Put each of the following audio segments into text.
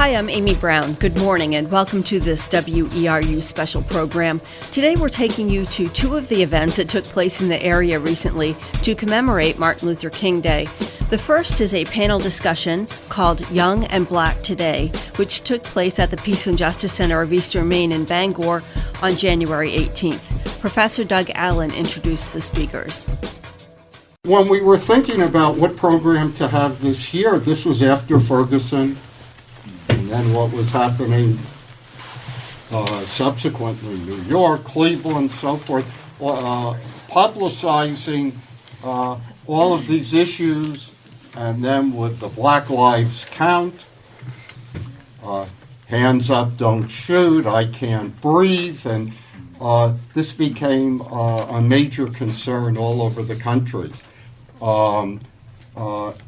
Hi, I'm Amy Browne. Good morning and welcome to this WERU special program. Today we're taking you to two of the events that took place in the area recently to commemorate Martin Luther King Day. The first is a panel discussion called Young and Black Today, which took place at the Peace and Justice Center of Eastern Maine in Bangor on January 18th. Professor Doug Allen introduced the speakers. When we were thinking about what program to have this year, this was after Ferguson, and then what was happening subsequently, New York, Cleveland, so forth, publicizing all of these issues, and then with the Black Lives Count, hands up, don't shoot, I can't breathe, and this became a major concern all over the country.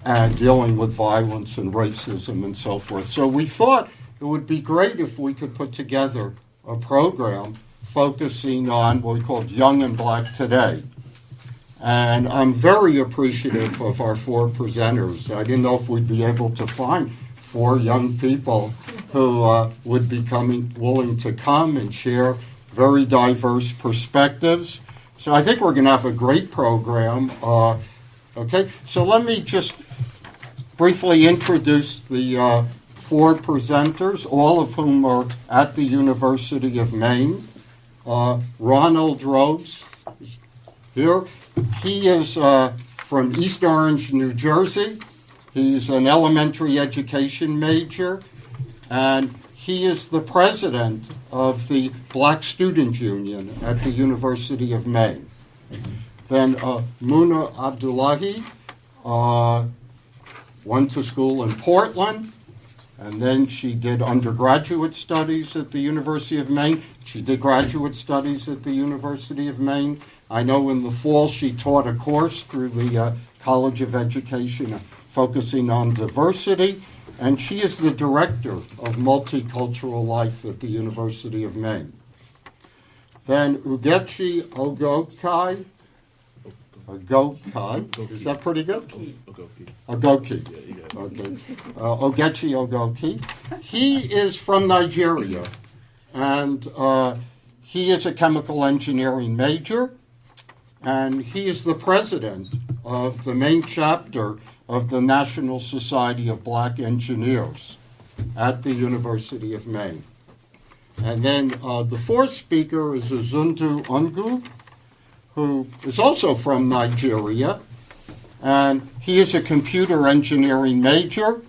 And dealing with violence and racism and so forth. So we thought it would be great if we could put together a program focusing on what we called Young and Black Today. And I'm very appreciative of our four presenters. I didn't know if we'd be able to find four young people who would be willing to come and share very diverse perspectives. So I think we're going to have a great program. Okay, so let me just briefly introduce the four presenters, all of whom are at the University of Maine. Ronald Robbs is here. He is from East Orange, New Jersey. He's an elementary education major, and he is the president of the Black Student Union at the University of Maine. Then Muna Abdullahi went to school in Portland, and then she did undergraduate studies at the University of Maine. She did graduate studies at the University of Maine. I know in the fall she taught a course through the College of Education focusing on diversity, and she is the director of Multicultural Life at the University of Maine. Then Ogechi Ogoke. Is that pretty good? Ogoke. Okay. Ogechi Ogoke. He is from Nigeria, and he is a chemical engineering major, and he is the president of the Maine chapter of the National Society of Black Engineers at the University of Maine. And then the fourth speaker is Izundu Ngwu, who is also from Nigeria, and he is a computer engineering major,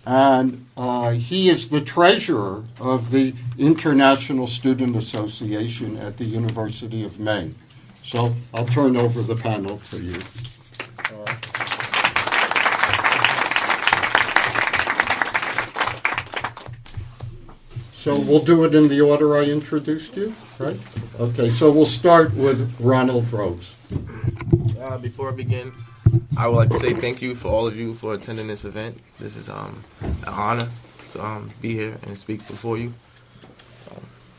and he is the treasurer of the International Student Association at the University of Maine. So I'll turn over the panel to you. So we'll do it in the order I introduced you, right? Okay, so we'll start with Ronald Robbs. Before I begin, I would like to say thank you for all of you for attending this event. This is an honor to be here and speak before you.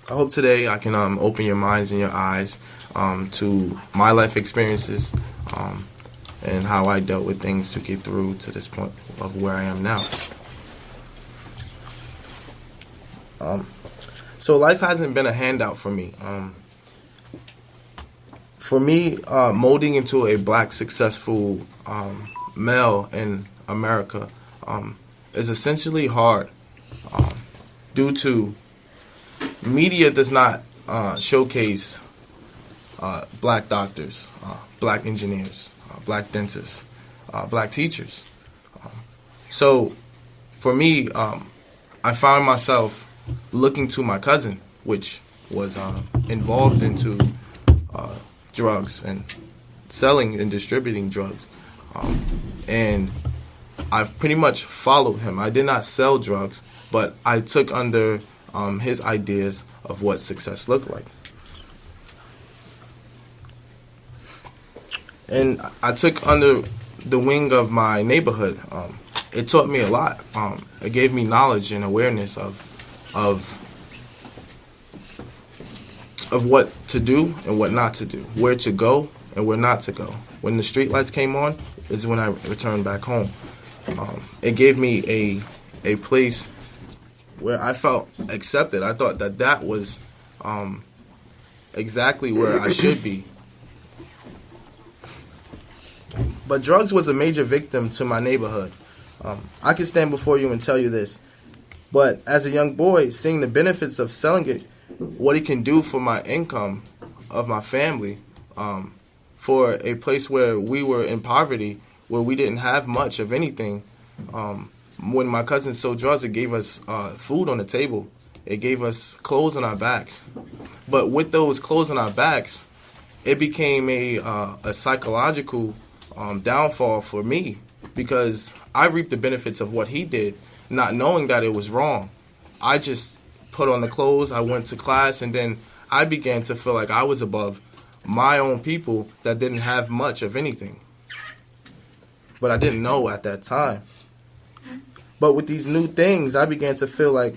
I hope today I can open your minds and your eyes to my life experiences and how I dealt with things to get through to this point of where I am now. So life hasn't been a handout for me. Molding into a black successful male in America is essentially hard due to media does not showcase black doctors, black engineers, black dentists, black teachers. So for me, I found myself looking to my cousin, which was involved into drugs and selling and distributing drugs. And I pretty much followed him. I did not sell drugs, but I took under his ideas of what success looked like. And I took under the wing of my neighborhood. It taught me a lot. It gave me knowledge and awareness of what to do and what not to do, where to go and where not to go. When the street lights came on is when I returned back home. It gave me a place where I felt accepted. I thought that was exactly where I should be. But drugs was a major victim to my neighborhood. I can stand before you and tell you this. But as a young boy, seeing the benefits of selling it, what it can do for my income of my family, for a place where we were in poverty, where we didn't have much of anything. When my cousin sold drugs, it gave us food on the table. It gave us clothes on our backs. But with those clothes on our backs, it became a psychological downfall for me, because I reaped the benefits of what he did, not knowing that it was wrong. I just put on the clothes, I went to class, and then I began to feel like I was above my own people that didn't have much of anything. But I didn't know at that time. But with these new things, I began to feel like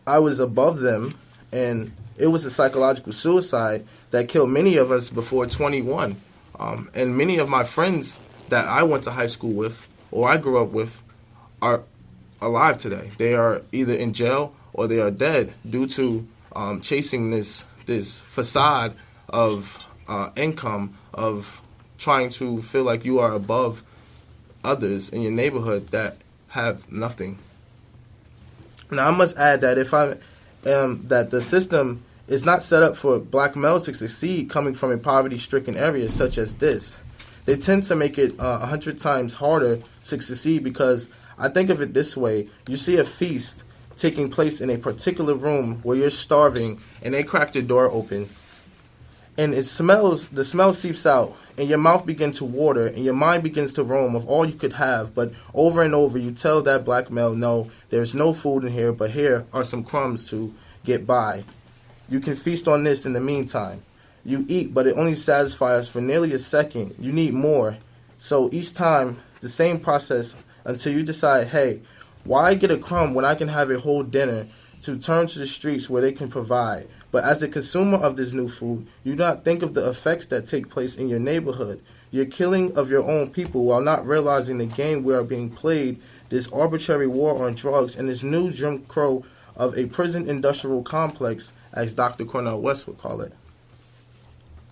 I was above them, and it was a psychological suicide that killed many of us before 21. And many of my friends that I went to high school with, or I grew up with, are alive today. They are either in jail or they are dead due to chasing this facade of income, of trying to feel like you are above others in your neighborhood that have nothing. Now, I must add that that the system is not set up for black males to succeed coming from a poverty-stricken area such as this. They tend to make it 100 times harder to succeed, because I think of it this way. You see a feast taking place in a particular room where you're starving, and they crack the door open, and the smell seeps out, and your mouth begins to water, and your mind begins to roam of all you could have. But over and over, you tell that black male, no, there's no food in here, but here are some crumbs to get by. You can feast on this in the meantime. You eat, but it only satisfies for nearly a second. You need more. So each time, the same process until you decide, hey, why get a crumb when I can have a whole dinner, to turn to the streets where they can provide. But as a consumer of this new food, you do not think of the effects that take place in your neighborhood. You're killing of your own people while not realizing the game we are being played, this arbitrary war on drugs and this new Jim Crow of a prison industrial complex, as Dr. Cornel West would call it.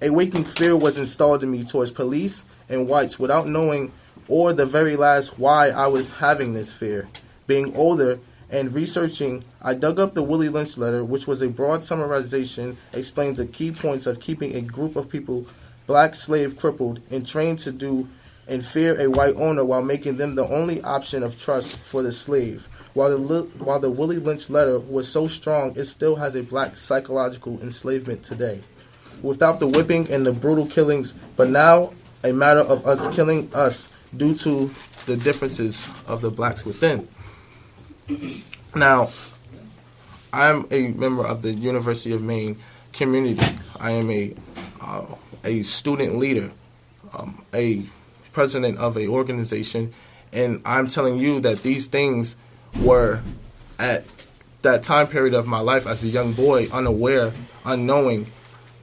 A waking fear was installed in me towards police and whites without knowing or the very last why I was having this fear. Being older and researching, I dug up the Willie Lynch letter, which was a broad summarization explaining the key points of keeping a group of people, black slave crippled, and trained to do and fear a white owner while making them the only option of trust for the slave. While the Willie Lynch letter was so strong, it still has a black psychological enslavement today. Without the whipping and the brutal killings, but now a matter of us killing us due to the differences of the blacks within. Now, I'm a member of the University of Maine community. I am a student leader, a president of an organization, and I'm telling you that these things were at that time period of my life as a young boy, unaware, unknowing.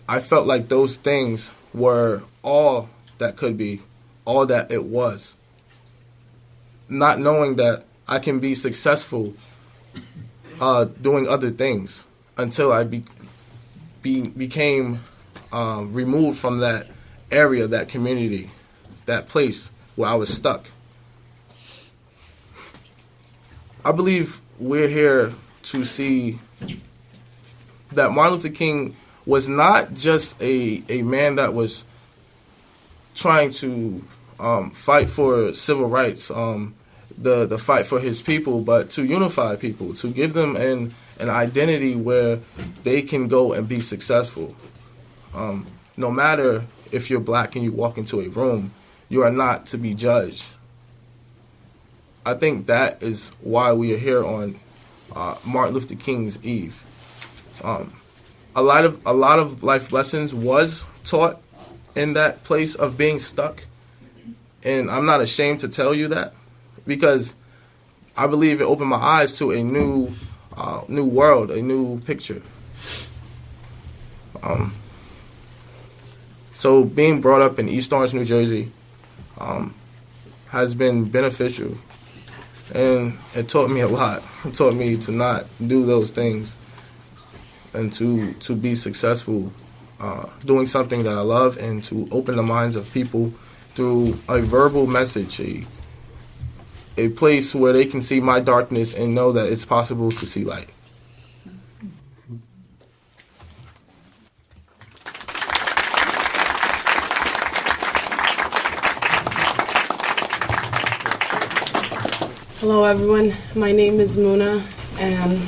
I felt like those things were all that could be, all that it was. Not knowing that I can be successful doing other things until I became removed from that area, that community, that place where I was stuck. I believe we're here to see that Martin Luther King was not just a man that was trying to fight for civil rights, the fight for his people, but to unify people, to give them an identity where they can go and be successful. No matter if you're black and you walk into a room, you are not to be judged. I think that is why we are here on Martin Luther King's Eve. A lot of life lessons was taught in that place of being stuck, and I'm not ashamed to tell you that, because I believe it opened my eyes to a new world, a new picture. So being brought up in East Orange, New Jersey, has been beneficial. And it taught me a lot. It taught me to not do those things and to be successful doing something that I love, and to open the minds of people through a verbal message, a place where they can see my darkness and know that it's possible to see light. Hello everyone, my name is Muna, and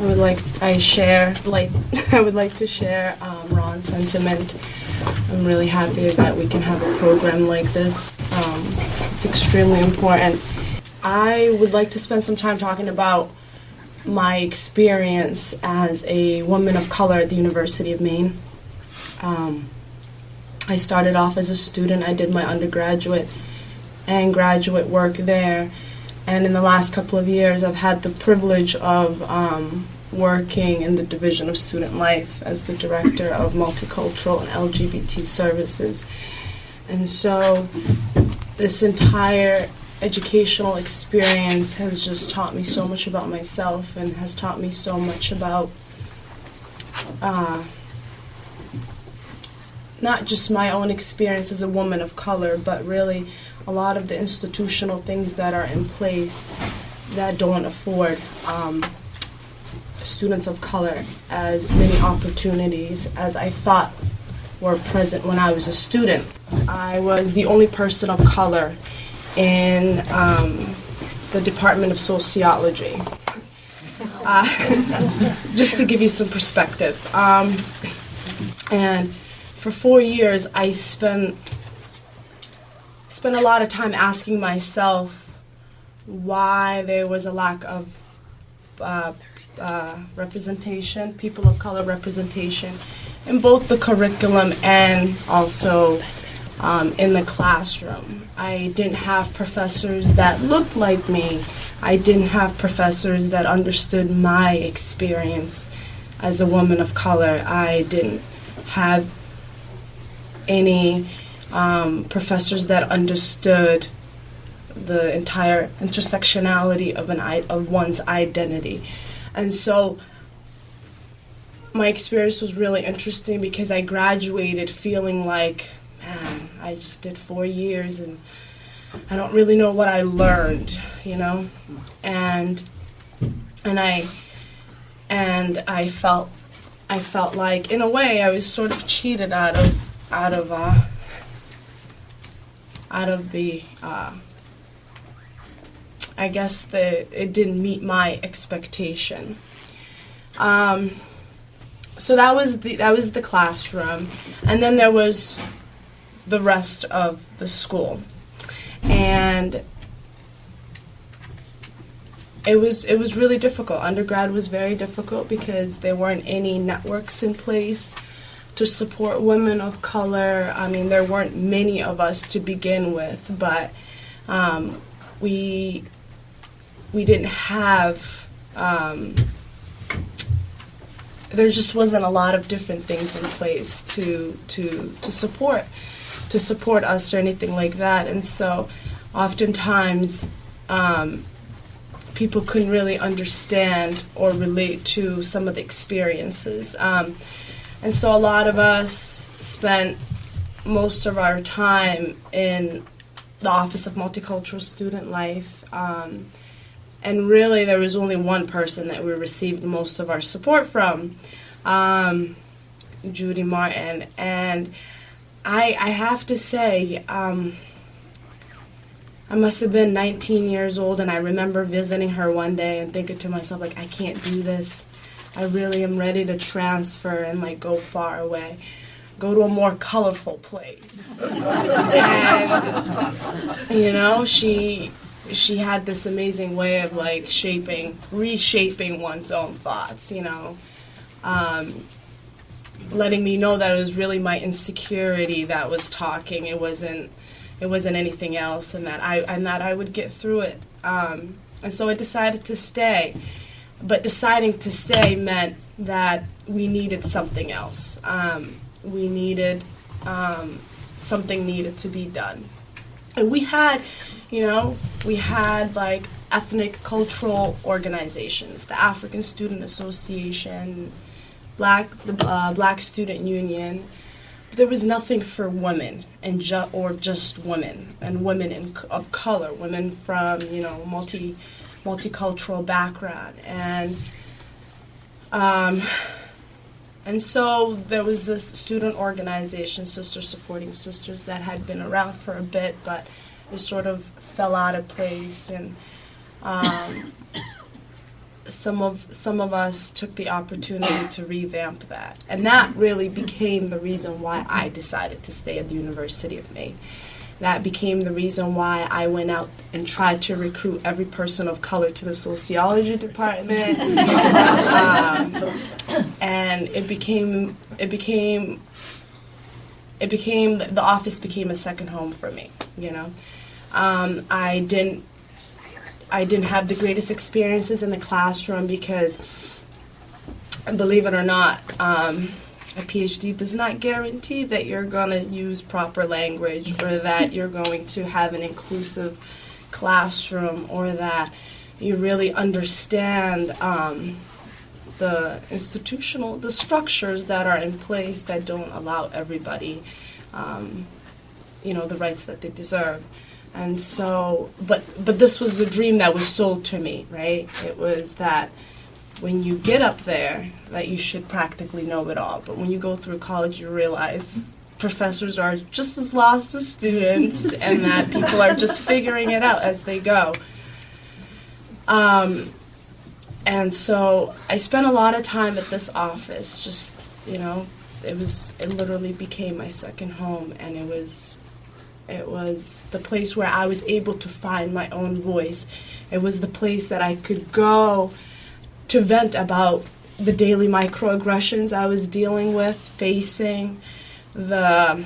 I would like to share Ron's sentiment. I'm really happy that we can have a program like this. It's extremely important. I would like to spend some time talking about my experience as a woman of color at the University of Maine. I started off as a student. I did my undergraduate and graduate work there. And in the last couple of years, I've had the privilege of working in the Division of Student Life as the Director of Multicultural and LGBT Services. And so this entire educational experience has just taught me so much about myself, and has taught me so much about not just my own experience as a woman of color, but really a lot of the institutional things that are in place that don't afford students of color as many opportunities as I thought were present when I was a student. I was the only person of color in the Department of Sociology. Just to give you some perspective. And for 4 years, I spent a lot of time asking myself why there was a lack of representation, people of color representation, in both the curriculum and also in the classroom. I didn't have professors that looked like me. I didn't have professors that understood my experience as a woman of color. I didn't have any professors that understood the entire intersectionality of one's identity. And so my experience was really interesting because I graduated feeling like, man, I just did 4 years and I don't really know what I learned, you know? And I felt like, in a way, I was sort of cheated out of the I guess it didn't meet my expectation. So that was the classroom, and then there was the rest of the school, and it was really difficult. Undergrad was very difficult because there weren't any networks in place to support women of color. I mean, there weren't many of us to begin with, but we didn't have. There just wasn't a lot of different things in place to support us or anything like that, and so oftentimes people couldn't really understand or relate to some of the experiences. And so a lot of us spent most of our time in the Office of Multicultural Student Life. And really there was only one person that we received most of our support from, Judy Martin. And I have to say, I must have been 19 years old, and I remember visiting her one day and thinking to myself, like, I can't do this. I really am ready to transfer and like go far away, go to a more colorful place. And you know, she had this amazing way of like reshaping one's own thoughts. You know, letting me know that it was really my insecurity that was talking. It wasn't anything else, and that I would get through it. And so I decided to stay. But deciding to stay meant that we needed something else. Something needed to be done. And we had like ethnic cultural organizations, the African Student Association, the Black Student Union. There was nothing for women and just women and women of color, women from multicultural background, and so there was this student organization, Sisters Supporting Sisters, that had been around for a bit, but it sort of fell out of place, and some of us took the opportunity to revamp that. And that really became the reason why I decided to stay at the University of Maine. That became the reason why I went out and tried to recruit every person of color to the sociology department. And the office became a second home for me, I didn't have the greatest experiences in the classroom because, believe it or not, a PhD does not guarantee that you're going to use proper language or that you're going to have an inclusive classroom or that you really understand the structures that are in place that don't allow everybody, the rights that they deserve. And so, but this was the dream that was sold to me, right? It was that when you get up there, that you should practically know it all. But when you go through college, you realize professors are just as lost as students and that people are just figuring it out as they go. And so I spent a lot of time at this office, just, it literally became my second home, and it was the place where I was able to find my own voice. It was the place that I could go to vent about the daily microaggressions I was dealing with, facing the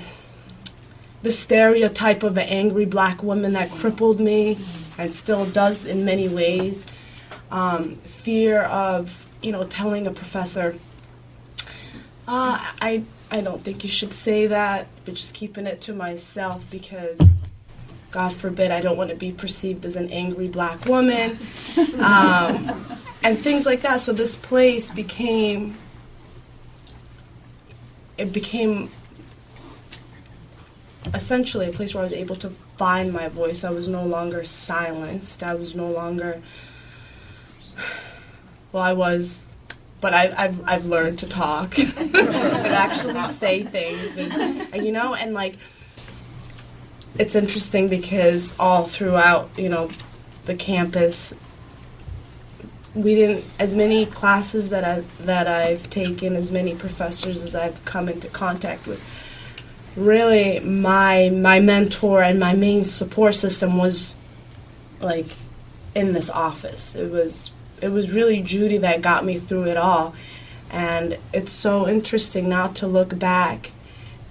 stereotype of an angry black woman that crippled me and still does in many ways. Fear of, telling a professor, I don't think you should say that, but just keeping it to myself because, God forbid, I don't want to be perceived as an angry black woman, and things like that. So this place became essentially a place where I was able to find my voice. I was no longer silenced. I was no longer, I was, but I've learned to talk and actually say things, and like, it's interesting because all throughout, the campus, we didn't, as many classes that I've taken, as many professors as I've come into contact with, really my mentor and my main support system was like in this office. It was really Judy that got me through it all. And it's so interesting now to look back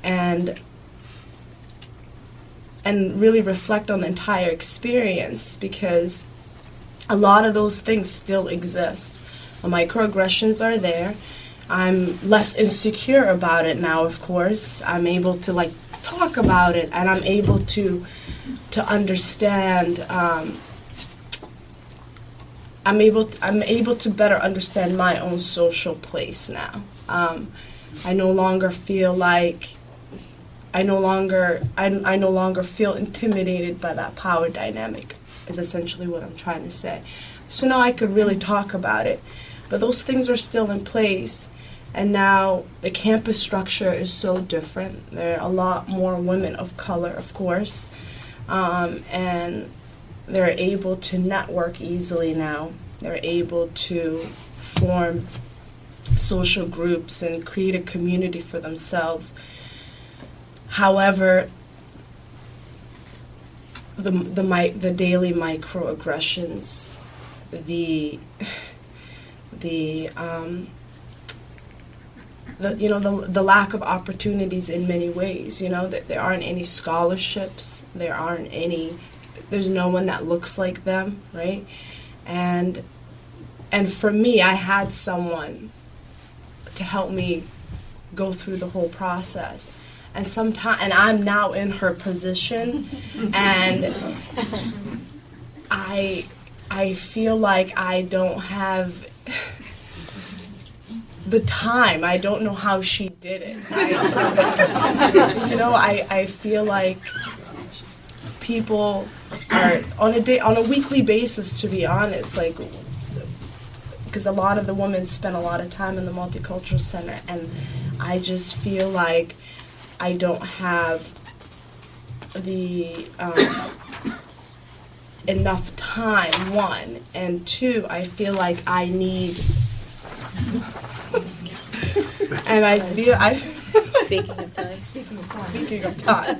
and really reflect on the entire experience, because a lot of those things still exist. The microaggressions are there. I'm less insecure about it now, of course. I'm able to talk about it, and I'm able to understand. I'm able to better understand my own social place now. I no longer feel like I no longer feel intimidated by that power dynamic, is essentially what I'm trying to say. So now I could really talk about it. But those things are still in place, and now the campus structure is so different. There are a lot more women of color, of course, and they're able to network easily now. They're able to form social groups and create a community for themselves. However, the daily microaggressions, the lack of opportunities in many ways. That there aren't any scholarships. There's no one that looks like them, right? And for me, I had someone to help me go through the whole process. and I'm now in her position, and I feel like I don't have the time. I don't know how she did it. I feel like people are on a weekly basis, to be honest, like, because a lot of the women spend a lot of time in the Multicultural Center, and I just feel like I don't have the enough time, one, and two, I feel like I need, and Speaking of time,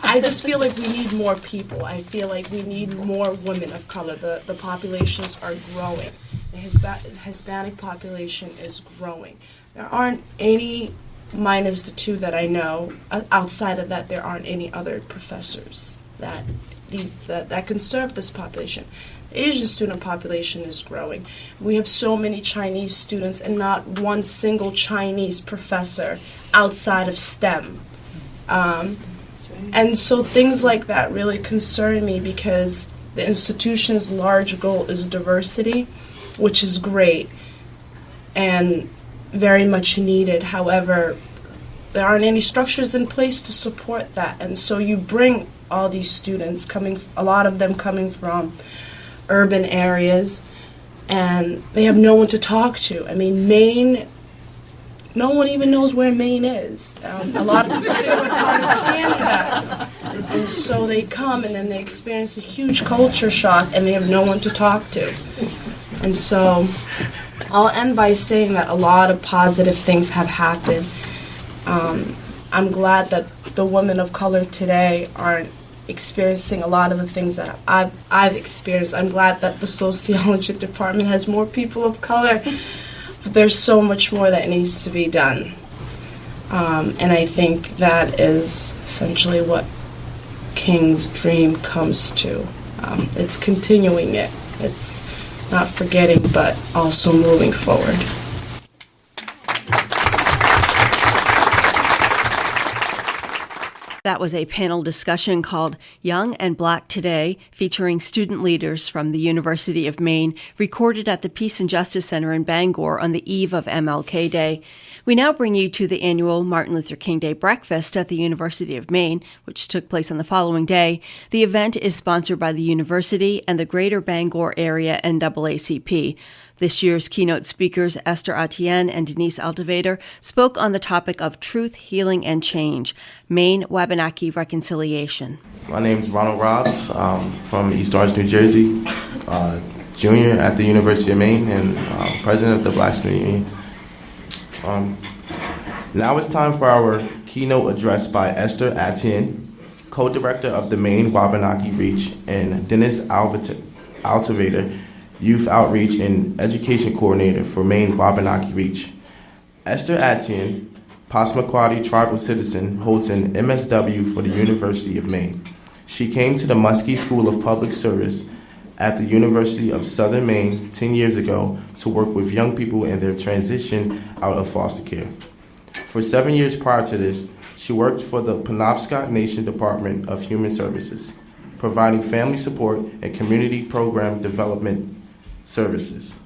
I just feel like we need more people. I feel like we need more women of color. The populations are growing. The Hispanic population is growing. There aren't any, minus the two that I know, outside of that, there aren't any other professors that can serve this population. The Asian student population is growing. We have so many Chinese students and not one single Chinese professor outside of STEM. And so things like that really concern me, because the institution's large goal is diversity, which is great and very much needed. However, there aren't any structures in place to support that. And so you bring all these students a lot of them coming from urban areas, and they have no one to talk to. I mean, Maine, no one even knows where Maine is. A lot of people think we're part of Canada. And so they come and then they experience a huge culture shock, and they have no one to talk to. And so I'll end by saying that a lot of positive things have happened. I'm glad that the women of color today aren't experiencing a lot of the things that I've experienced. I'm glad that the sociology department has more people of color, but there's so much more that needs to be done. And I think that is essentially what King's dream comes to. It's continuing it. It's not forgetting, but also moving forward. That was a panel discussion called Young and Black Today, featuring student leaders from the University of Maine, recorded at the Peace and Justice Center in Bangor on the eve of MLK Day. We now bring you to the annual Martin Luther King Day breakfast at the University of Maine, which took place on the following day. The event is sponsored by the university and the Greater Bangor Area NAACP. This year's keynote speakers, Esther Etienne and Denise Altivator, spoke on the topic of truth, healing, and change, Maine Wabanaki reconciliation. My name is Ronald Robbs from East Orange, New Jersey, junior at the University of Maine and president of the Black Student Union. Now it's time for our keynote address by Esther Etienne, co-director of the Maine Wabanaki Reach, and Dennis Altivator, Youth Outreach and Education Coordinator for Maine Wabanaki Reach. Esther Etienne, Passamaquoddy tribal citizen, holds an MSW for the University of Maine. She came to the Muskie School of Public Service at the University of Southern Maine 10 years ago to work with young people in their transition out of foster care. For 7 years prior to this, she worked for the Penobscot Nation Department of Human Services, providing family support and community program development services.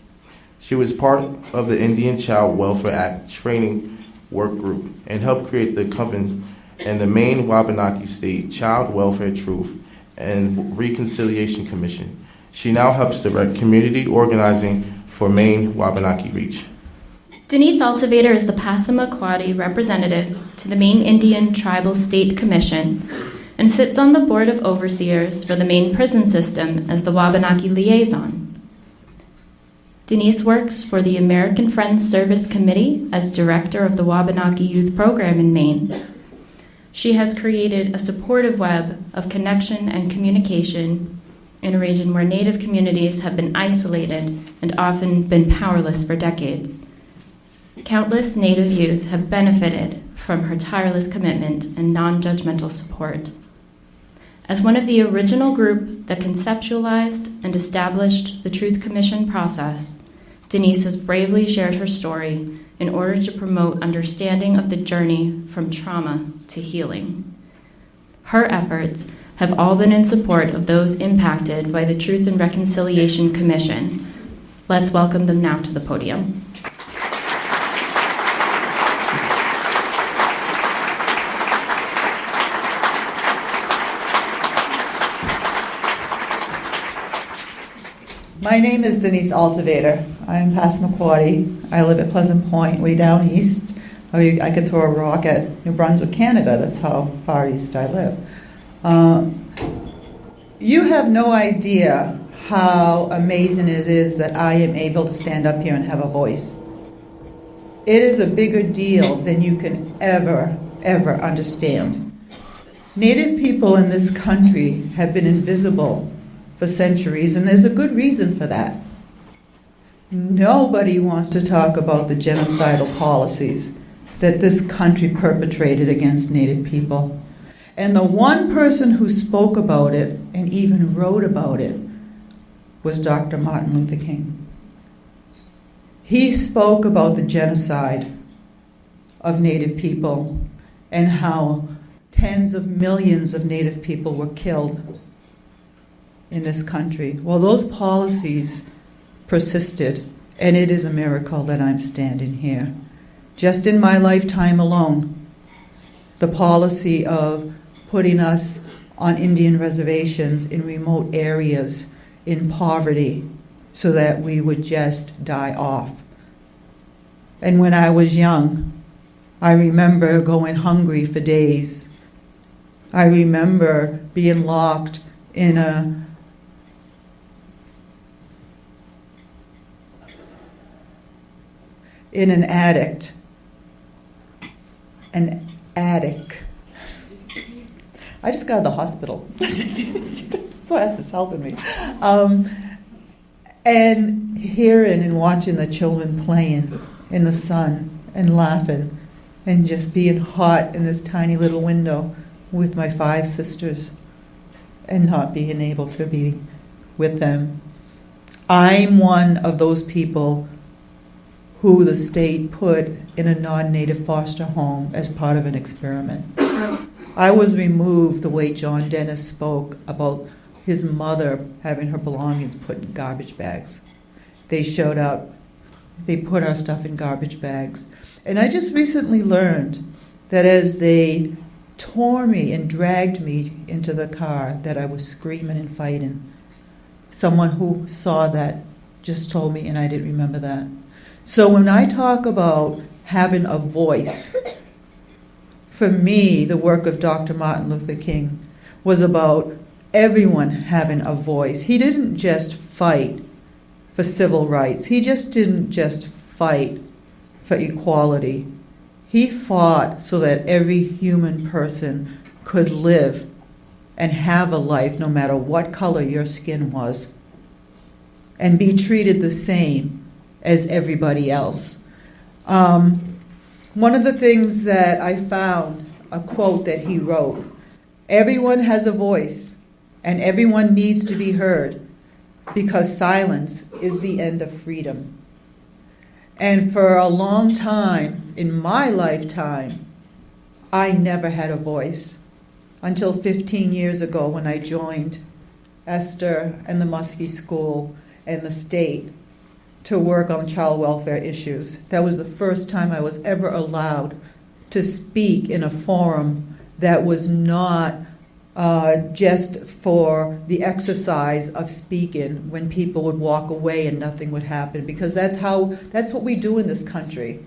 She was part of the Indian Child Welfare Act training work group and helped create the Coven and the Maine Wabanaki State Child Welfare Truth and Reconciliation Commission. She now helps direct community organizing for Maine Wabanaki Reach. Denise Altivator is the Passamaquoddy representative to the Maine Indian Tribal State Commission and sits on the Board of Overseers for the Maine prison system as the Wabanaki liaison. Denise works for the American Friends Service Committee as director of the Wabanaki Youth Program in Maine. She has created a supportive web of connection and communication in a region where Native communities have been isolated and often been powerless for decades. Countless Native youth have benefited from her tireless commitment and non-judgmental support. As one of the original group that conceptualized and established the Truth Commission process, Denise has bravely shared her story in order to promote understanding of the journey from trauma to healing. Her efforts have all been in support of those impacted by the Truth and Reconciliation Commission. Let's welcome them now to the podium. My name is Denise Altivator. I'm Passamaquoddy. I live at Pleasant Point, way down east. I could throw a rock at New Brunswick, Canada. That's how far east I live. You have no idea how amazing it is that I am able to stand up here and have a voice. It is a bigger deal than you can ever understand. Native people in this country have been invisible for centuries, and there's a good reason for that. Nobody wants to talk about the genocidal policies that this country perpetrated against Native people. And the one person who spoke about it and even wrote about it was Dr. Martin Luther King. He spoke about the genocide of Native people and how tens of millions of Native people were killed in this country. Well, those policies persisted, and it is a miracle that I'm standing here. Just in my lifetime alone, the policy of putting us on Indian reservations in remote areas in poverty so that we would just die off. And when I was young, I remember going hungry for days. I remember being locked in an attic. An attic. I just got out of the hospital. So that's what's helping me. And hearing and watching the children playing in the sun and laughing and just being hot in this tiny little window with my 5 sisters and not being able to be with them. I'm one of those people who the state put in a non-native foster home as part of an experiment. I was removed the way John Dennis spoke about his mother having her belongings put in garbage bags. They showed up, they put our stuff in garbage bags. And I just recently learned that as they tore me and dragged me into the car, that I was screaming and fighting. Someone who saw that just told me, and I didn't remember that. So when I talk about having a voice, for me, the work of Dr. Martin Luther King was about everyone having a voice. He didn't just fight for civil rights. He just didn't just fight for equality. He fought so that every human person could live and have a life no matter what color your skin was and be treated the same as everybody else. One of the things that I found, a quote that he wrote, everyone has a voice and everyone needs to be heard because silence is the end of freedom. And for a long time, in my lifetime, I never had a voice until 15 years ago when I joined Esther and the Muskie School and the state to work on child welfare issues. That was the first time I was ever allowed to speak in a forum that was not just for the exercise of speaking when people would walk away and nothing would happen, because that's what we do in this country.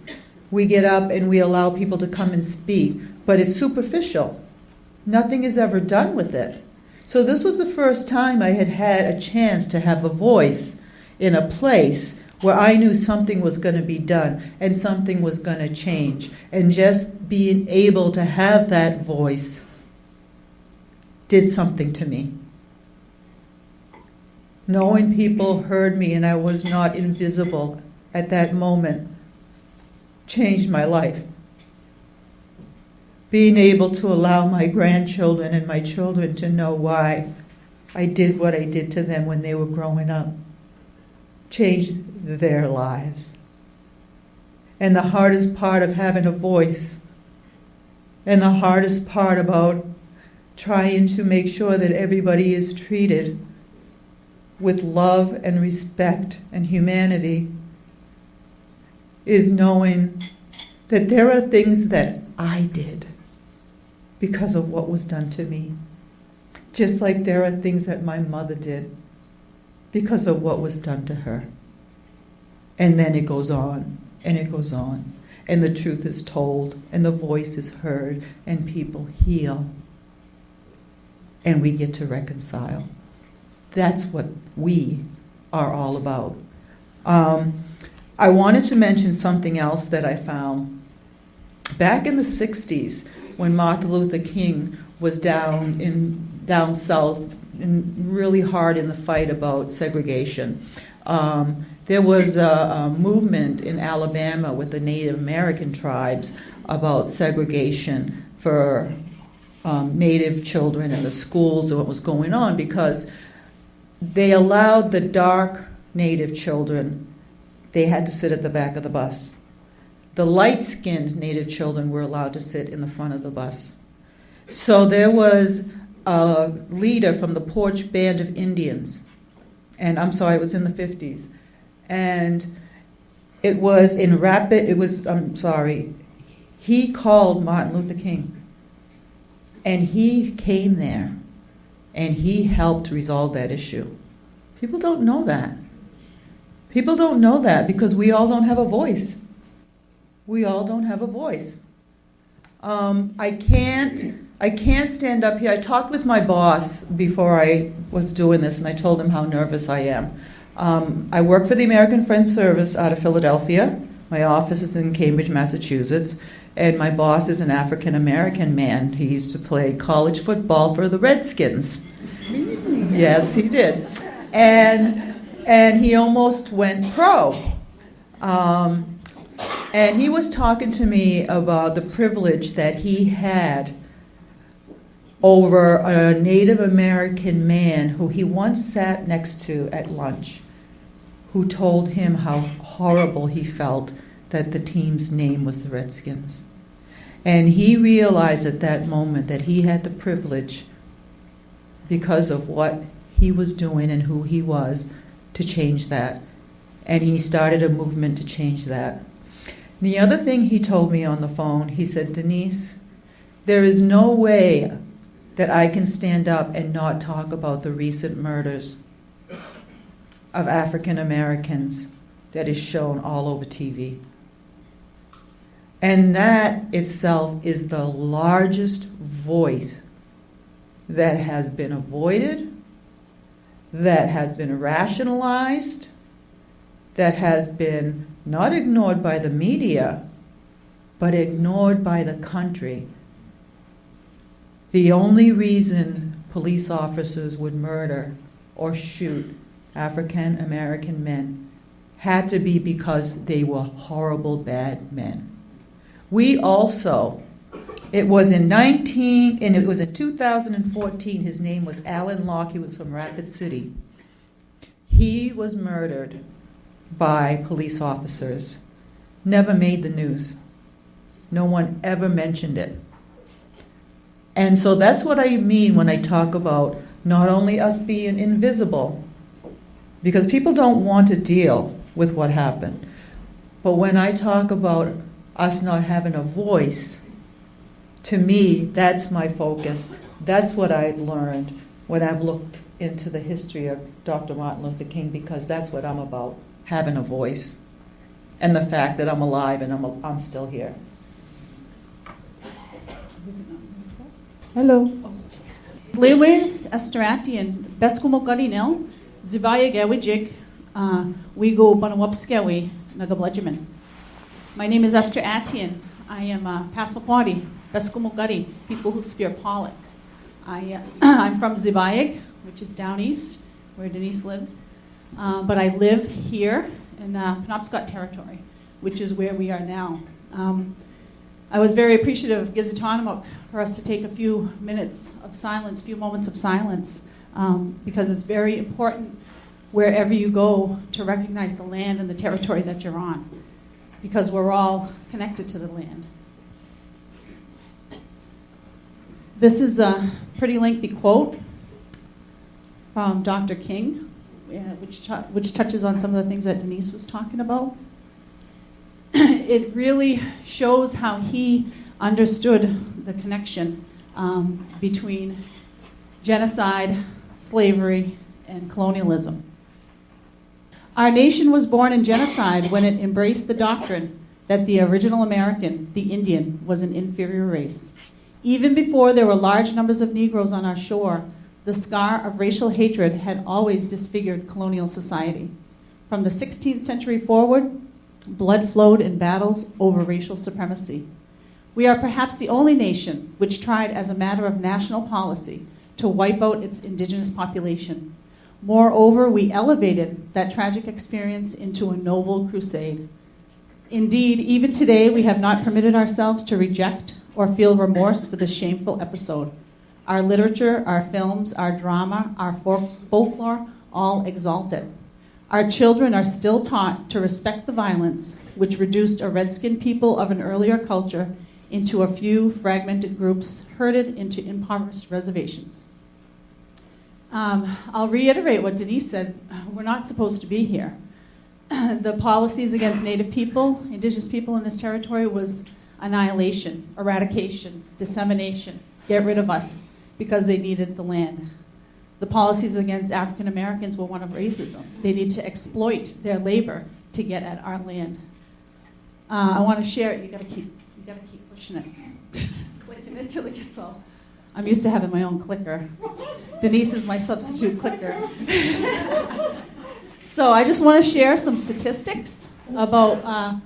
We get up and we allow people to come and speak, but it's superficial. Nothing is ever done with it. So this was the first time I had a chance to have a voice in a place where I knew something was going to be done and something was going to change. And just being able to have that voice did something to me. Knowing people heard me and I was not invisible at that moment changed my life. Being able to allow my grandchildren and my children to know why I did what I did to them when they were growing up changed their lives. And the hardest part of having a voice, and the hardest part about trying to make sure that everybody is treated with love and respect and humanity, is knowing that there are things that I did because of what was done to me. Just like there are things that my mother did because of what was done to her. And then it goes on, and it goes on, and the truth is told, and the voice is heard, and people heal, and we get to reconcile. That's what we are all about. I wanted to mention something else that I found. Back in the 60s, when Martin Luther King was down south and really hard in the fight about segregation, there was a movement in Alabama with the Native American tribes about segregation for Native children in the schools and what was going on, because they allowed the dark Native children, they had to sit at the back of the bus. The light-skinned Native children were allowed to sit in the front of the bus. So there was a leader from the Porch Band of Indians, and I'm sorry, it was in the 50s. And he called Martin Luther King. And he came there, and he helped resolve that issue. People don't know that. People don't know that because we all don't have a voice. We all don't have a voice. I can't stand up here. I talked with my boss before I was doing this, and I told him how nervous I am. I work for the American Friends Service out of Philadelphia. My office is in Cambridge, Massachusetts, and my boss is an African-American man. He used to play college football for the Redskins. Really? Yes, he did. And he almost went pro. And he was talking to me about the privilege that he had over a Native American man who he once sat next to at lunch, who told him how horrible he felt that the team's name was the Redskins. And he realized at that moment that he had the privilege, because of what he was doing and who he was, to change that. And he started a movement to change that. The other thing he told me on the phone, he said, Denise, there is no way that I can stand up and not talk about the recent murders of African Americans that is shown all over TV. And that itself is the largest voice that has been avoided, that has been rationalized, that has been not ignored by the media, but ignored by the country. The only reason police officers would murder or shoot African American men had to be because they were horrible, bad men. We also, it was in 2014, his name was Alan Locke, he was from Rapid City. He was murdered by police officers. Never made the news. No one ever mentioned it. And so that's what I mean when I talk about not only us being invisible, because people don't want to deal with what happened, but when I talk about us not having a voice, to me, that's my focus. That's what I've learned when I've looked into the history of Dr. Martin Luther King, because that's what I'm about, having a voice, and the fact that I'm alive and I'm still here. Hello. Lewis Astratian, Beskumokadinel, Zibaya Gawijik, Wigo Banawapskewi, Nagablajiman. My name is Esther Atian. I am Passamaquoddy, Beskumokadi, people who spear Pollock. I'm from Zibayag, which is down east, where Denise lives. But I live here in Penobscot Territory, which is where we are now. I was very appreciative of Gizatanamuk for us to take a few moments of silence, because it's very important wherever you go to recognize the land and the territory that you're on. because we're all connected to the land. This is a pretty lengthy quote from Dr. King, which touches on some of the things that Denise was talking about. It really shows how he understood the connection between genocide, slavery, and colonialism. Our nation was born in genocide when it embraced the doctrine that the original American, the Indian, was an inferior race. Even before there were large numbers of Negroes on our shore, the scar of racial hatred had always disfigured colonial society. From the 16th century forward, blood flowed in battles over racial supremacy. We are perhaps the only nation which tried as a matter of national policy to wipe out its indigenous population. Moreover, we elevated that tragic experience into a noble crusade. Indeed, even today, we have not permitted ourselves to reject or feel remorse for this shameful episode. Our literature, our films, our drama, our folklore, all exalt it. Our children are still taught to respect the violence which reduced a red-skinned people of an earlier culture into a few fragmented groups herded into impoverished reservations. I'll reiterate what Denise said. We're not supposed to be here. The policies against Native people, Indigenous people in this territory was annihilation, eradication, dissemination, get rid of us because they needed the land. The policies against African Americans were one of racism. They need to exploit their labor to get at our land. I want to share it. You gotta keep pushing it, clicking it till it gets all. I'm used to having my own clicker. Denise is my substitute clicker. So I just want to share some statistics about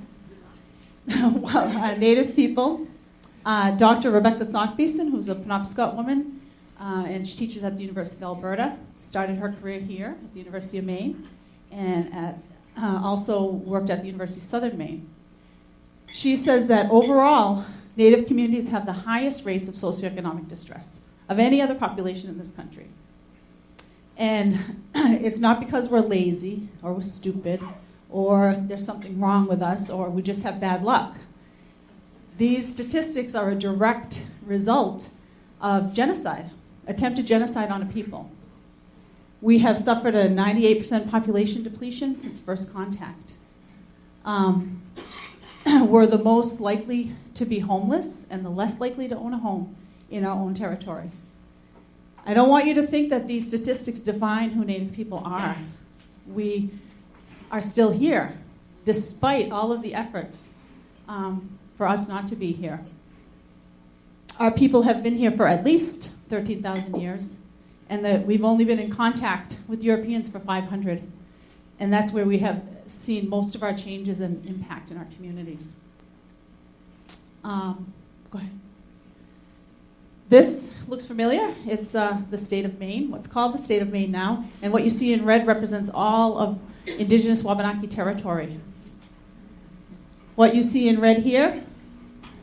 Native people. Dr. Rebecca Sockbeeson, who's a Penobscot woman, and she teaches at the University of Alberta, started her career here at the University of Maine, and also worked at the University of Southern Maine. She says that overall, Native communities have the highest rates of socioeconomic distress of any other population in this country. And it's not because we're lazy or we're stupid or there's something wrong with us or we just have bad luck. These statistics are a direct result of genocide, attempted genocide on a people. We have suffered a 98% population depletion since first contact. We're the most likely to be homeless and the less likely to own a home in our own territory. I don't want you to think that these statistics define who Native people are. We are still here, despite all of the efforts for us not to be here. Our people have been here for at least 13,000 years, and that we've only been in contact with Europeans for 500. And that's where we have seen most of our changes and impact in our communities. Go ahead. This looks familiar. It's the state of Maine, what's called the state of Maine now. And what you see in red represents all of Indigenous Wabanaki territory. What you see in red here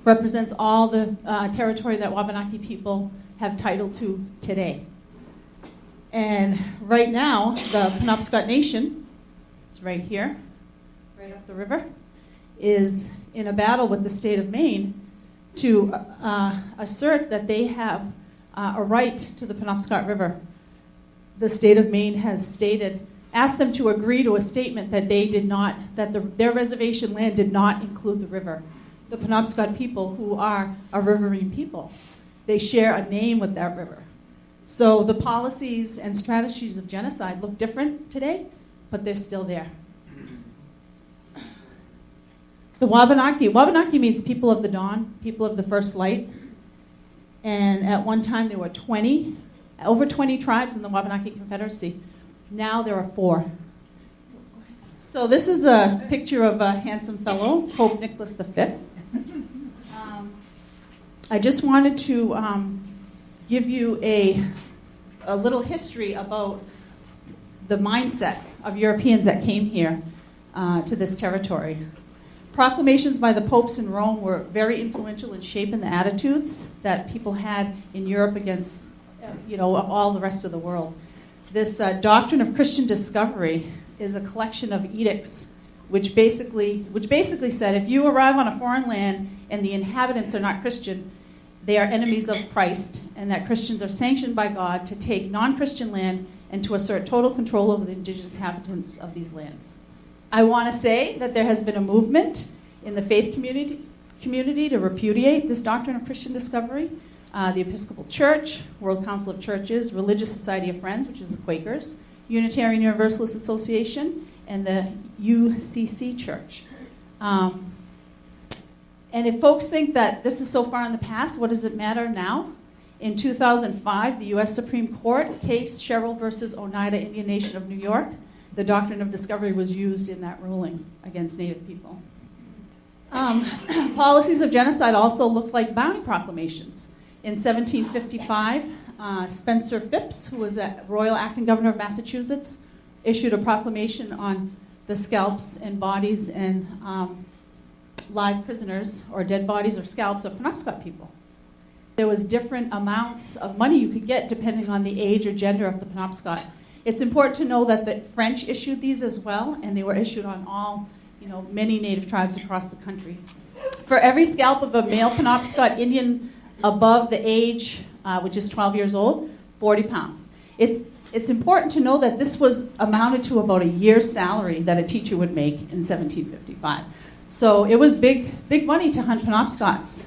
represents all the territory that Wabanaki people have title to today. And right now, the Penobscot Nation, it's right here, right up the river, is in a battle with the state of Maine to assert that they have a right to the Penobscot River. The state of Maine has asked them to agree to a statement that they did not, that their reservation land did not include the river. The Penobscot people, who are a riverine people, they share a name with that river. So the policies and strategies of genocide look different today, but they're still there. The Wabanaki means people of the dawn, people of the first light. And at one time there were over 20 tribes in the Wabanaki Confederacy. Now there are 4. So this is a picture of a handsome fellow, Pope Nicholas V. I just wanted to give you a little history about the mindset of Europeans that came here to this territory. Proclamations by the popes in Rome were very influential in shaping the attitudes that people had in Europe against, all the rest of the world. This doctrine of Christian discovery is a collection of edicts which basically said if you arrive on a foreign land and the inhabitants are not Christian, they are enemies of Christ, and that Christians are sanctioned by God to take non-Christian land and to assert total control over the indigenous inhabitants of these lands. I want to say that there has been a movement in the faith community to repudiate this doctrine of Christian discovery. The Episcopal Church, World Council of Churches, Religious Society of Friends, which is the Quakers, Unitarian Universalist Association, and the UCC Church. And if folks think that this is so far in the past, what does it matter now? In 2005, the U.S. Supreme Court case Sherrill versus Oneida Indian Nation of New York, the doctrine of discovery was used in that ruling against Native people. Policies of genocide also looked like bounty proclamations. In 1755, Spencer Phipps, who was a Royal Acting Governor of Massachusetts, issued a proclamation on the scalps and bodies and live prisoners or dead bodies or scalps of Penobscot people. There was different amounts of money you could get depending on the age or gender of the Penobscot. It's important to know that the French issued these as well, and they were issued on all, many Native tribes across the country. For every scalp of a male Penobscot Indian above the age, which is 12 years old, 40 pounds. It's important to know that this was amounted to about a year's salary that a teacher would make in 1755. So it was big money to hunt Penobscots,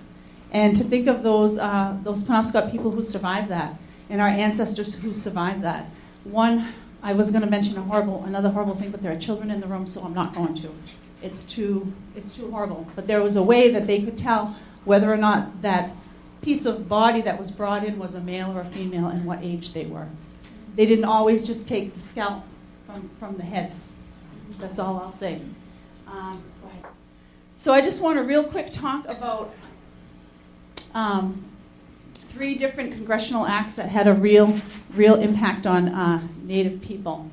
and to think of those Penobscot people who survived that, and our ancestors who survived that. One, I was going to mention another horrible thing, but there are children in the room, so I'm not going to. It's too horrible. But there was a way that they could tell whether or not that piece of body that was brought in was a male or a female and what age they were. They didn't always just take the scalp from the head. That's all I'll say. Go ahead. So I just want to real quick talk about 3 different congressional acts that had a real impact on Native people.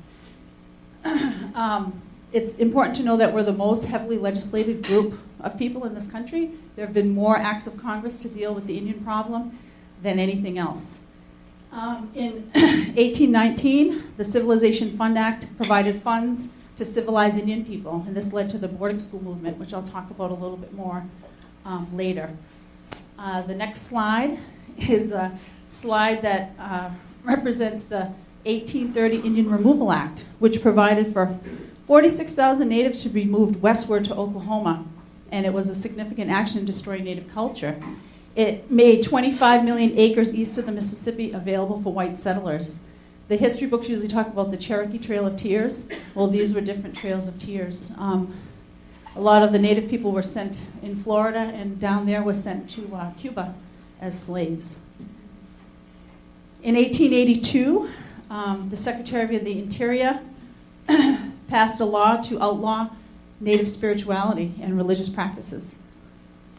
It's important to know that we're the most heavily legislated group of people in this country. There have been more acts of Congress to deal with the Indian problem than anything else. In 1819, the Civilization Fund Act provided funds to civilize Indian people, and this led to the boarding school movement, which I'll talk about a little bit more later. The next slide is a slide that represents the 1830 Indian Removal Act, which provided for 46,000 natives to be moved westward to Oklahoma, and it was a significant action in destroying Native culture. It made 25 million acres east of the Mississippi available for white settlers. The history books usually talk about the Cherokee Trail of Tears. Well, these were different trails of tears. A lot of the Native people were sent in Florida, and down there was sent to Cuba as slaves. In 1882, the Secretary of the Interior passed a law to outlaw Native spirituality and religious practices.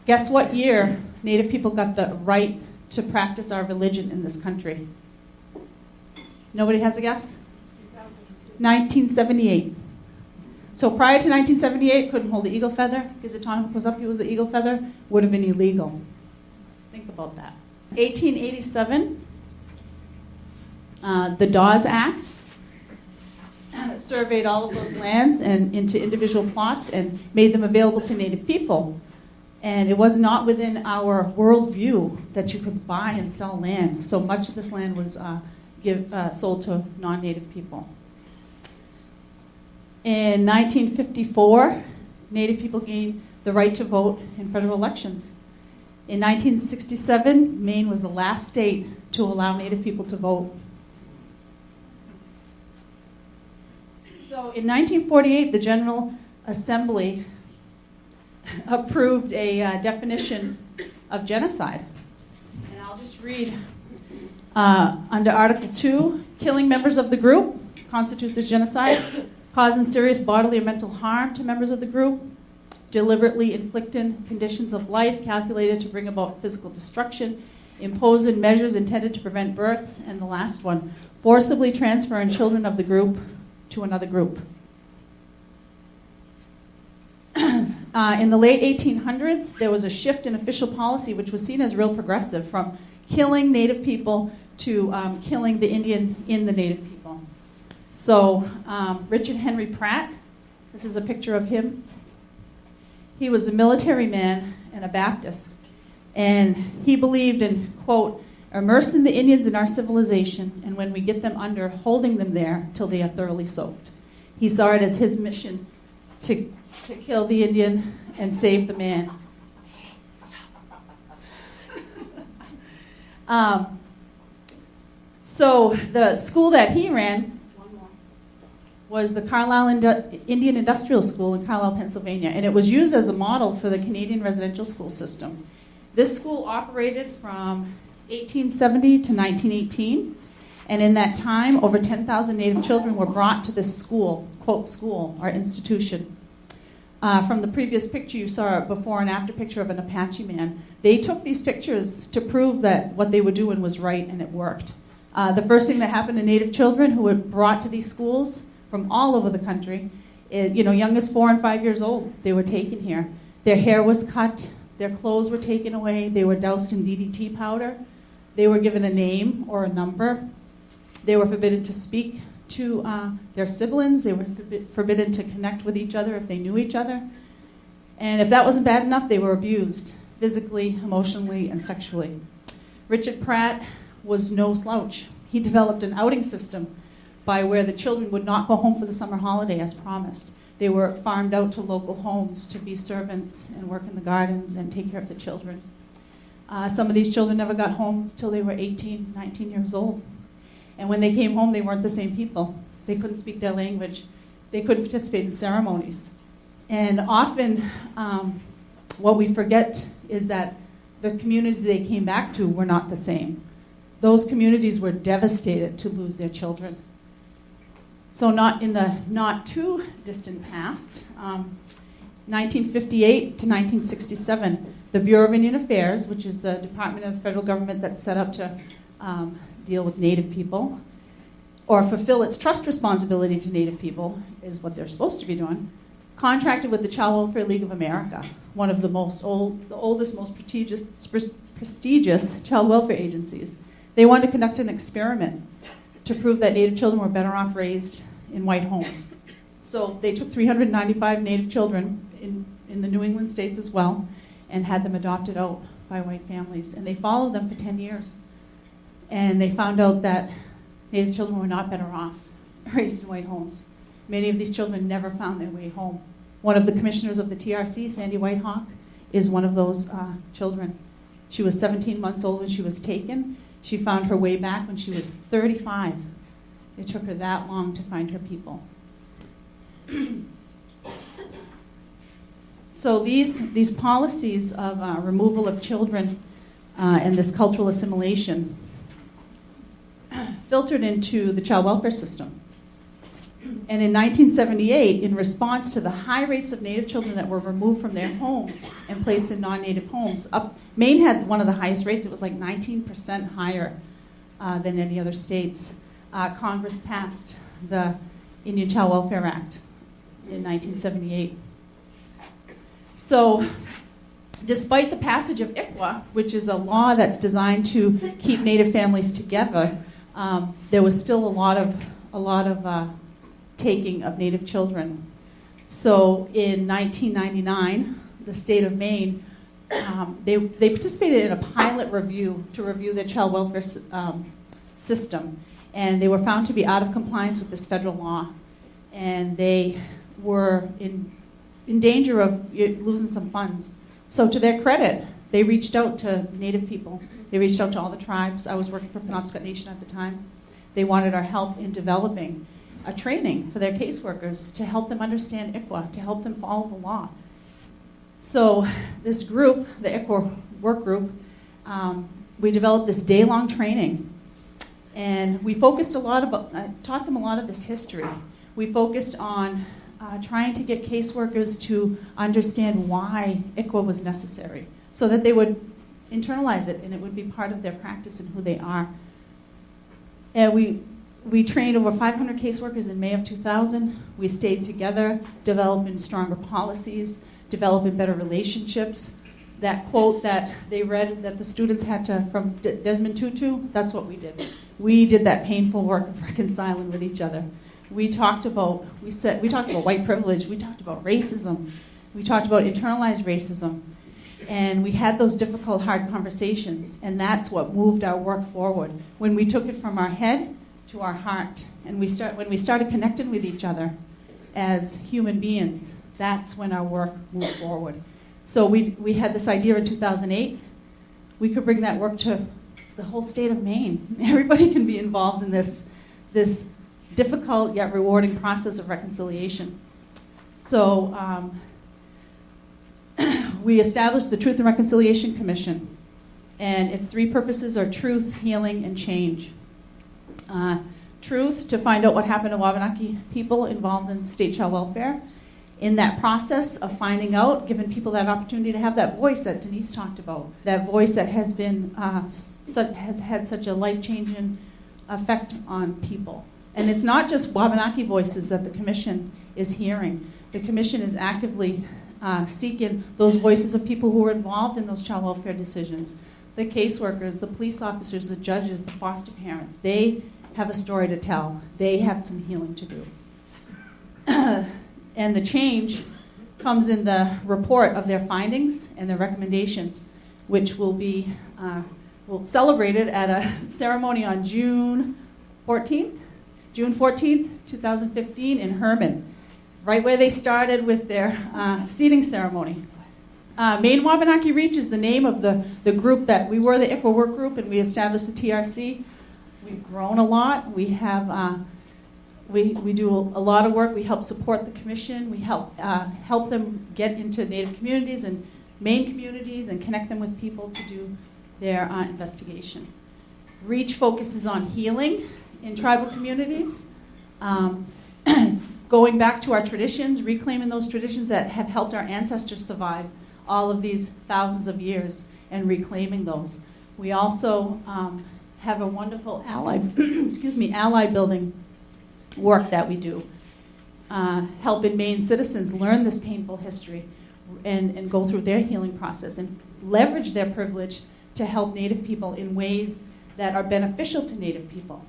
Guess what year Native people got the right to practice our religion in this country? Nobody has a guess? 1978. So prior to 1978, couldn't hold the eagle feather. Kisitana was up, he was the eagle feather. Would have been illegal. Think about that. 1887, the Dawes Act surveyed all of those lands and into individual plots and made them available to Native people. And it was not within our worldview that you could buy and sell land. So much of this land was sold to non-Native people. In 1954, Native people gained the right to vote in federal elections. In 1967, Maine was the last state to allow Native people to vote. So in 1948, the General Assembly approved a definition of genocide. And I'll just read under Article 2, killing members of the group constitutes as genocide, causing serious bodily or mental harm to members of the group, deliberately inflicting conditions of life calculated to bring about physical destruction, imposing measures intended to prevent births, and the last one, forcibly transferring children of the group to another group. In the late 1800s, there was a shift in official policy which was seen as real progressive, from killing Native people to killing the Indian in the Native people. So Richard Henry Pratt This is a picture of him. He was a military man and a Baptist, and he believed in, quote, immersing the Indians in our civilization, and when we get them under, holding them there till they are thoroughly soaked. He saw it as his mission to kill the Indian and save the man. So the school that he ran was the Carlisle Indian Industrial School in Carlisle, Pennsylvania, and it was used as a model for the Canadian residential school system. This school operated from 1870 to 1918, and in that time, over 10,000 Native children were brought to this school, quote, school, or institution. From the previous picture, you saw a before and after picture of an Apache man. They took these pictures to prove that what they were doing was right, and it worked. The first thing that happened to Native children who were brought to these schools from all over the country, young as 4 and 5 years old, they were taken here. Their hair was cut, their clothes were taken away, they were doused in DDT powder, they were given a name or a number, they were forbidden to speak to their siblings, they were forbidden to connect with each other if they knew each other, and if that wasn't bad enough, they were abused physically, emotionally, and sexually. Richard Pratt was no slouch. He developed an outing system by where the children would not go home for the summer holiday as promised. They were farmed out to local homes to be servants and work in the gardens and take care of the children. Some of these children never got home till they were 18, 19 years old. And when they came home, they weren't the same people. They couldn't speak their language. They couldn't participate in ceremonies. And often, what we forget is that the communities they came back to were not the same. Those communities were devastated to lose their children. So in the not too distant past, 1958 to 1967, the Bureau of Indian Affairs, which is the department of the federal government that's set up to deal with Native people, or fulfill its trust responsibility to Native people, is what they're supposed to be doing, contracted with the Child Welfare League of America, one of the oldest, most prestigious child welfare agencies. They wanted to conduct an experiment to prove that Native children were better off raised in white homes. So they took 395 Native children in the New England states as well and had them adopted out by white families. And they followed them for 10 years. And they found out that Native children were not better off raised in white homes. Many of these children never found their way home. One of the commissioners of the TRC, Sandy Whitehawk, is one of those children. She was 17 months old when she was taken. She found her way back when she was 35. It took her that long to find her people. So these policies of removal of children and this cultural assimilation filtered into the child welfare system. And in 1978, in response to the high rates of Native children that were removed from their homes and placed in non-Native homes, Maine had one of the highest rates. It was like 19% higher than any other states. Congress passed the Indian Child Welfare Act in 1978. So, despite the passage of ICWA, which is a law that's designed to keep Native families together, there was still a lot of taking of Native children. So, in 1999, the state of Maine, they participated in a pilot review to review the child welfare system, and they were found to be out of compliance with this federal law, and they were in danger of losing some funds. So to their credit, they reached out to Native people. They reached out to all the tribes. I was working for Penobscot Nation at the time. They wanted our help in developing a training for their caseworkers to help them understand ICWA, to help them follow the law. So this group, the ICWA work group, we developed this day-long training, and we focused I taught them a lot of this history. We focused on trying to get caseworkers to understand why ICWA was necessary, so that they would internalize it and it would be part of their practice and who they are. And we trained over 500 caseworkers in May of 2000. We stayed together, developing stronger policies, developing better relationships. That quote that they read that the students had to, from Desmond Tutu, that's what we did. We did that painful work of reconciling with each other. we talked about white privilege, we talked about racism, we talked about internalized racism, and we had those difficult, hard conversations, and that's what moved our work forward. When we took it from our head to our heart, and when we started connecting with each other as human beings, that's when our work moved forward. So we had this idea in 2008. We could bring that work to the whole state of Maine. Everybody can be involved in this difficult yet rewarding process of reconciliation. So we established the Truth and Reconciliation Commission, and its three purposes are truth, healing, and change. Truth, to find out what happened to Wabanaki people involved in state child welfare. In that process of finding out, giving people that opportunity to have that voice that Denise talked about, that voice that has been has had such a life-changing effect on people. And it's not just Wabanaki voices that the Commission is hearing. The Commission is actively seeking those voices of people who were involved in those child welfare decisions. The caseworkers, the police officers, the judges, the foster parents, they have a story to tell. They have some healing to do. And the change comes in the report of their findings and their recommendations, which will be celebrated at a ceremony on June 14th, 2015 in Herman, right where they started with their seating ceremony. Maine Wabanaki Reach is the name of the group that we were the ICWA work group, and we established the TRC. We've grown a lot. We have we do a lot of work. We help support the Commission. We help them get into Native communities and Maine communities and connect them with people to do their investigation. REACH focuses on healing in tribal communities, going back to our traditions, reclaiming those traditions that have helped our ancestors survive all of these thousands of years, and reclaiming those. We also have a wonderful ally building work that we do, helping Maine citizens learn this painful history and go through their healing process and leverage their privilege to help Native people in ways that are beneficial to Native people.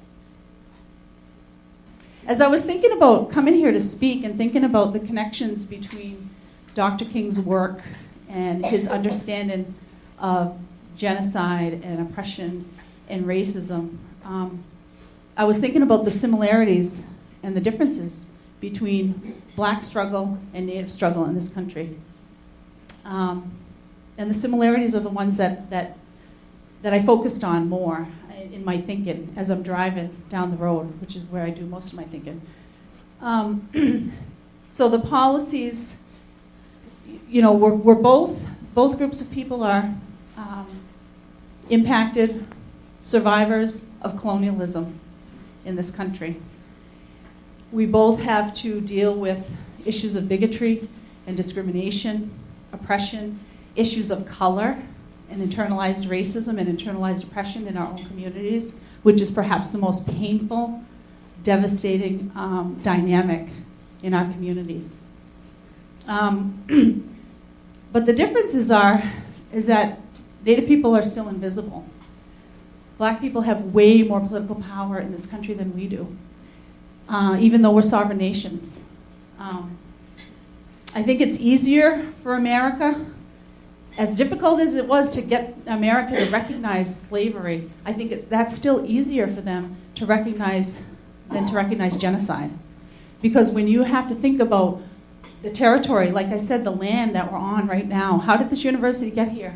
As I was thinking about coming here to speak and thinking about the connections between Dr. King's work and his understanding of genocide and oppression and racism, I was thinking about the similarities and the differences between Black struggle and Native struggle in this country. And the similarities are the ones that I focused on more in my thinking as I'm driving down the road, which is where I do most of my thinking. So the policies, we're both groups of people are impacted survivors of colonialism in this country. We both have to deal with issues of bigotry and discrimination, oppression, issues of color, and internalized racism and internalized oppression in our own communities, which is perhaps the most painful, devastating dynamic in our communities. But the differences is that Native people are still invisible. Black people have way more political power in this country than we do, even though we're sovereign nations. I think it's easier for America, as difficult as it was to get America to recognize slavery, I think that's still easier for them to recognize than to recognize genocide. Because when you have to think about the territory, like I said, the land that we're on right now, how did this university get here?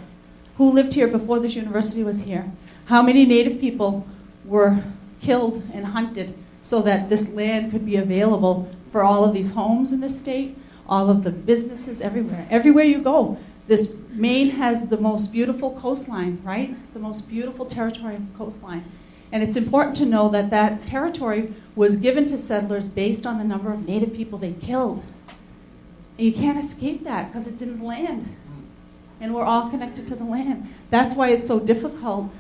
Who lived here before this university was here? How many Native people were killed and hunted so that this land could be available for all of these homes in this state, all of the businesses everywhere? Everywhere you go, this Maine has the most beautiful coastline, right? The most beautiful territory of the coastline. And it's important to know that that territory was given to settlers based on the number of Native people they killed. And you can't escape that because it's in the land. And we're all connected to the land. That's why it's so difficult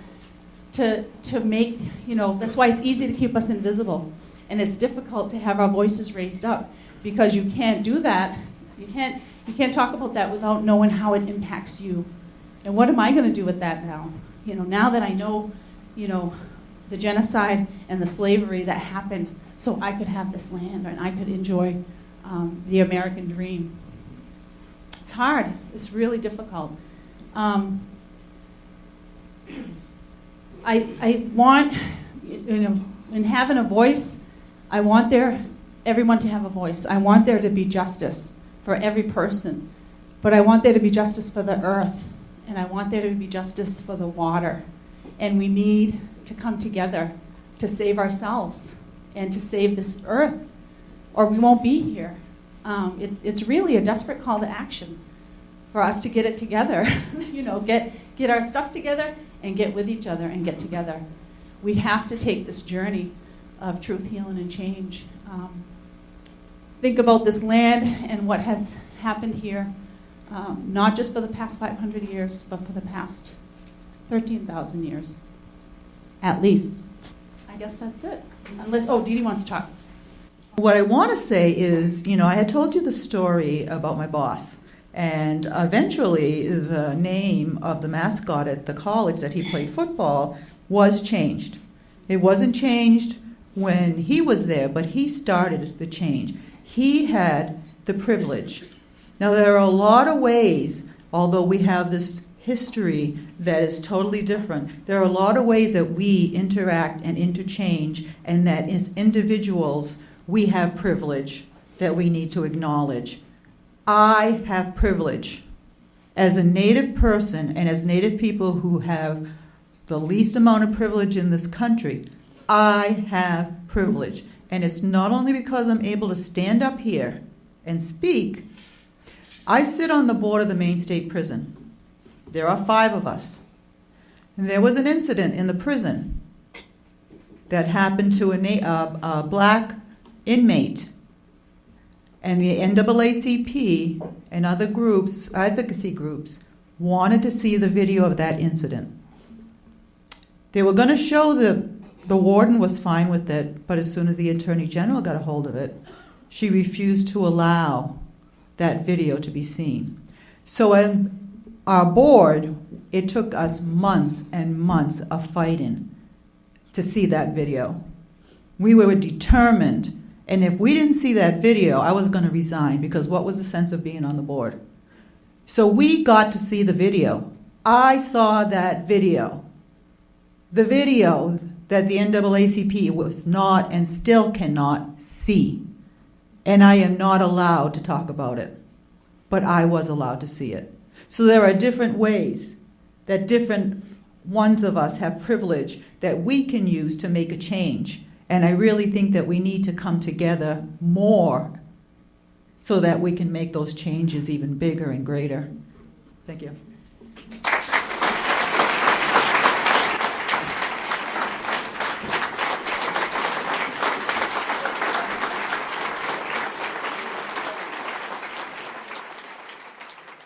to make, that's why it's easy to keep us invisible. And it's difficult to have our voices raised up because you can't do that. You can't talk about that without knowing how it impacts you. And what am I going to do with that now? Now that I know, the genocide and the slavery that happened so I could have this land and I could enjoy the American dream. It's hard. It's really difficult. I want, in having a voice, I want everyone to have a voice. I want there to be justice for every person. But I want there to be justice for the earth. And I want there to be justice for the water. And we need to come together to save ourselves and to save this earth, or we won't be here. It's really a desperate call to action for us to get it together, get our stuff together and get with each other and get together. We have to take this journey of truth, healing, and change. Think about this land and what has happened here, not just for the past 500 years, but for the past 13,000 years, at least. I guess that's it. Unless, Dee Dee wants to talk. What I want to say is, I had told you the story about my boss. And eventually, the name of the mascot at the college that he played football was changed. It wasn't changed when he was there, but he started the change. He had the privilege. Now, there are a lot of ways, although we have this history that is totally different, there are a lot of ways that we interact and interchange, and that as individuals, we have privilege that we need to acknowledge. I have privilege. As a Native person and as Native people who have the least amount of privilege in this country, I have privilege. And it's not only because I'm able to stand up here and speak. I sit on the board of the Maine State Prison. There are 5 of us. And there was an incident in the prison that happened to a black inmate. And the NAACP and other groups, advocacy groups, wanted to see the video of that incident. They were going to show the warden was fine with it, but as soon as the Attorney General got a hold of it, she refused to allow that video to be seen. So our board, it took us months and months of fighting to see that video. We were determined. And if we didn't see that video, I was going to resign, because what was the sense of being on the board? So we got to see the video. I saw that video. The video that the NAACP was not and still cannot see. And I am not allowed to talk about it. But I was allowed to see it. So there are different ways that different ones of us have privilege that we can use to make a change. And I really think that we need to come together more so that we can make those changes even bigger and greater. Thank you.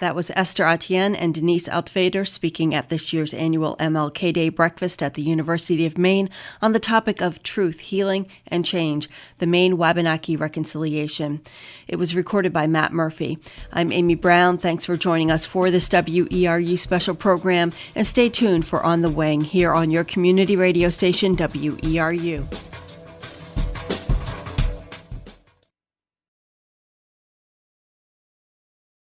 That was Esther Etienne and Denise Altvader speaking at this year's annual MLK Day breakfast at the University of Maine on the topic of truth, healing, and change, the Maine Wabanaki reconciliation. It was recorded by Matt Murphy. I'm Amy Browne. Thanks for joining us for this WERU special program, and stay tuned for On the Wing here on your community radio station, WERU.